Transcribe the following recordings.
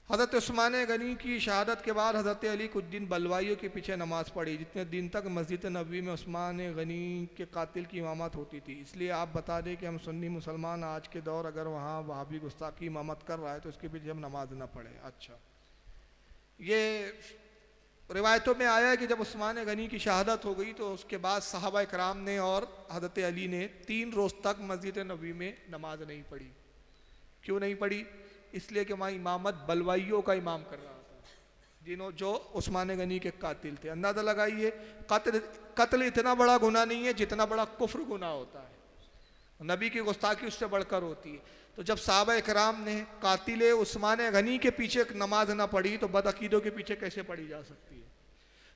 हज़रत उस्मान गनी की शहादत के बाद हज़रत अली कुछ दिन बलवाइयों के पीछे नमाज़ पढ़ी, जितने दिन तक मस्जिद नबवी में उस्मान गनी के कातिल की इमामत होती थी। इसलिए आप बता दें कि हम सुन्नी मुसलमान आज के दौर अगर वहाँ वहाबी गुस्ताखी इमामत कर रहा है तो उसके पीछे हम नमाज ना पढ़ें। अच्छा, ये रिवायतों में आया है कि जब उस्मान गनी की शहादत हो गई तो उसके बाद सहाबा इकराम ने और हज़रत अली ने 3 रोज़ तक मस्जिद नबवी में नमाज नहीं पढ़ी। क्यों नहीं पढ़ी? इसलिए कि वहाँ इमामत बलवाइयों का इमाम कर रहा था, जो उस्मान गनी के कातिल थे। अंदाज़ा लगाइए, कत्ल इतना बड़ा गुनाह नहीं है जितना बड़ा कुफ्र गुनाह होता है। नबी की गुस्ताखी उससे बढ़कर होती है। तो जब सहाबा इकराम ने कातिल उस्मान गनी के पीछे नमाज ना पढ़ी तो बदअकीदों के पीछे कैसे पढ़ी जा सकती है?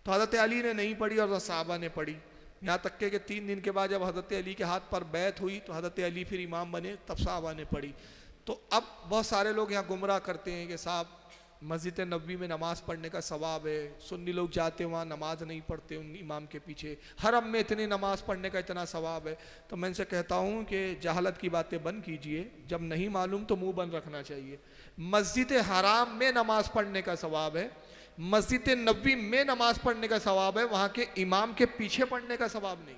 तो हज़रत अली ने नहीं पढ़ी और सहाबा ने पढ़ी। यहाँ तक कि 3 दिन के बाद जब हज़रत अली के हाथ पर बैत हुई तो हज़रत अली फिर इमाम बने, तब सहाबा ने पढ़ी। तो अब बहुत सारे लोग यहाँ गुमराह करते हैं कि साहब मस्जिद नबवी में नमाज़ पढ़ने का सवाब है, सुन्नी लोग जाते वहाँ नमाज नहीं पढ़ते उन इमाम के पीछे, हरम में इतनी नमाज़ पढ़ने का इतना सवाब है। तो मैं इनसे कहता हूँ कि जहालत की बातें बंद कीजिए, जब नहीं मालूम तो मुंह बंद रखना चाहिए। मस्जिद हराम में नमाज़ पढ़ने का सवाब है, मस्जिद नबवी में नमाज़ पढ़ने का सवाब है, वहाँ के इमाम के पीछे पढ़ने का सवाब नहीं।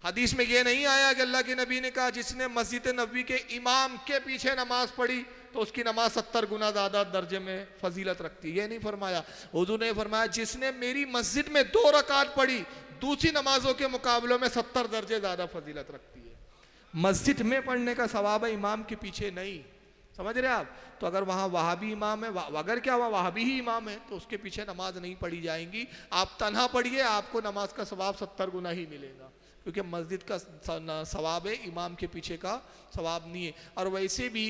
हदीस में ये नहीं आया कि अल्लाह के नबी ने कहा जिसने मस्जिद नबवी के इमाम के पीछे नमाज पढ़ी तो उसकी नमाज 70 गुना ज़्यादा दर्जे में फजीलत रखती है। ये नहीं फरमाया। हुजूर ने फरमाया जिसने मेरी मस्जिद में 2 रकात पढ़ी दूसरी नमाजों के मुकाबलों में 70 दर्जे ज़्यादा फजीलत रखती है। मस्जिद में पढ़ने का सवाब है, इमाम के पीछे नहीं। समझ रहे आप? तो अगर वहाँ वहाबी इमाम है, अगर क्या वहाँ वहाबी ही इमाम है तो उसके पीछे नमाज नहीं पढ़ी जाएंगी। आप तन्हा पढ़िए, आपको नमाज का सवाब 70 गुना ही मिलेगा, क्योंकि मस्जिद का सवाब है, इमाम के पीछे का सवाब नहीं है। और वैसे भी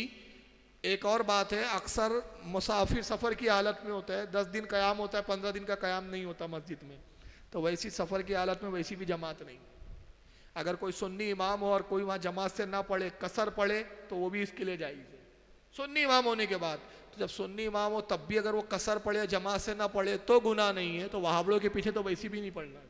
एक और बात है, अक्सर मुसाफिर सफ़र की हालत में होता है, 10 दिन क़याम होता है, 15 दिन का क़याम नहीं होता मस्जिद में, तो वैसी सफ़र की हालत में वैसी भी जमात नहीं। अगर कोई सुन्नी इमाम हो और कोई वहाँ जमात से ना पढ़े, कसर पढ़े, तो वो भी इसके लिए जायज़ है सुन्नी इमाम होने के बाद। तो जब सुन्नी इमाम हो तब भी अगर वो कसर पढ़े, जमात से ना पढ़े तो गुनाह नहीं है, तो वहाबड़ों के पीछे तो वैसी भी नहीं पढ़ना।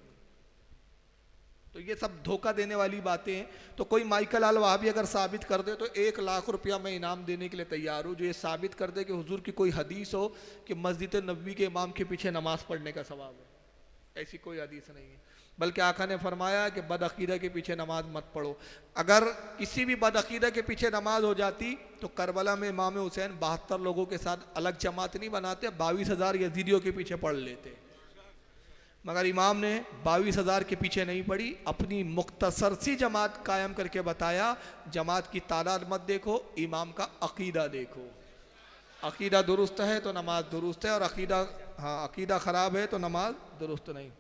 तो ये सब धोखा देने वाली बातें हैं। तो कोई माइकल आल वहाबी अगर साबित कर दे तो 1 लाख रुपया मैं इनाम देने के लिए तैयार हूँ, जो ये साबित कर दे कि हुजूर की कोई हदीस हो कि मस्जिद नबवी के इमाम के पीछे नमाज पढ़ने का सवाब है। ऐसी कोई हदीस नहीं है। बल्कि आका ने फरमाया कि बदअकीदा के पीछे नमाज मत पढ़ो। अगर किसी भी बदअकीदा के पीछे नमाज हो जाती तो करबला में इमाम हुसैन 72 लोगों के साथ अलग जमात नहीं बनाते, 22,000 यजीदियों के पीछे पढ़ लेते। मगर इमाम ने 22,000 के पीछे नहीं पड़ी, अपनी मुख्तसर सी जमात कायम करके बताया, जमात की तादाद मत देखो, इमाम का अकीदा देखो। अकीदा दुरुस्त है तो नमाज दुरुस्त है, और अकीदा ख़राब है तो नमाज दुरुस्त नहीं।